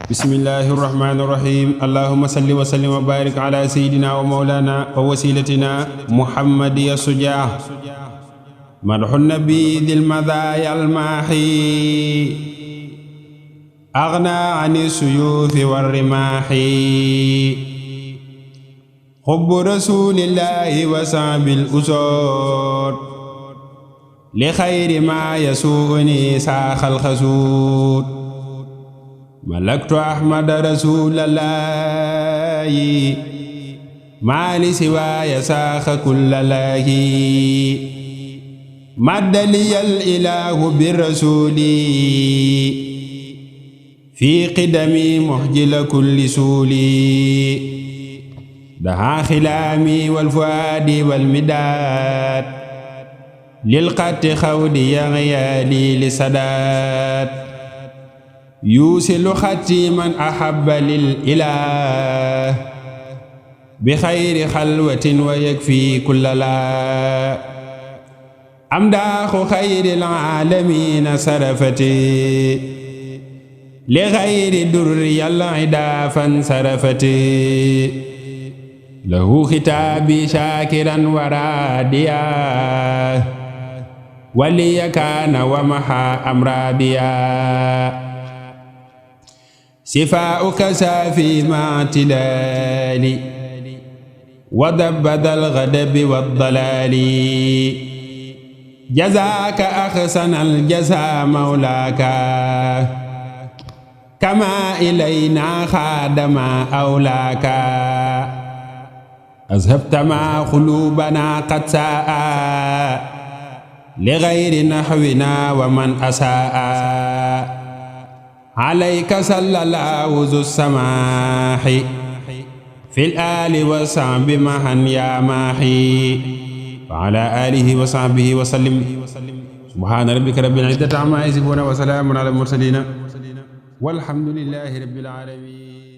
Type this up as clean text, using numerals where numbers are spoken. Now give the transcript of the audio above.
bismillahi irrahmani irrahim allahuma salli wa sallim wa barik ala sayidina wa maulana wa wasilatina muhammadi asujaa madhu nabi dil madaya almaahi agna ani suyufi warrimaahi hubbu rasulillahi wa sahbil usud li khayri ma yasuuni saaxal xasuud malaktu ahmada rasulallahi maali siwaaya saaxa kullallaahi maddaliyal ilaahu birrasuuli fi qidami muhjila kulli suuli dahaa xilaami wal fuaadi wal midaad lil qatti xawdi yaghyaali li sadaat yuusilu xatti man ahabba lil ilaah bi xayri xalwatin wa yakfi kulla laa amdaaxu xayril aalamiina sarafati li xayri durri yàlla idaafan sarafati lahu xitaabi shaakiran wa raadiyaa waliya kaana wa maha amraabiyaa sifaa'uka saafi ma'tidaali wa dabbadal ghadabi waddalaali jazaaka ahsanal jazaa mawlaaka kamaa ilaynaa xaadama awlaaka azhabta maa quluubanaa qad saa'a li ghayri nahwinaa wa man asaa'a alayka sallallahu zu samaahi fil aali wa sahbi mahan yaa maahi wa ala alihi wa sahbihi wa sallim subhaana rabbika rabbil izzati ammaa yasifuun wa salaamun alal mursaliin walhamdulillahi rabbil aalamiin.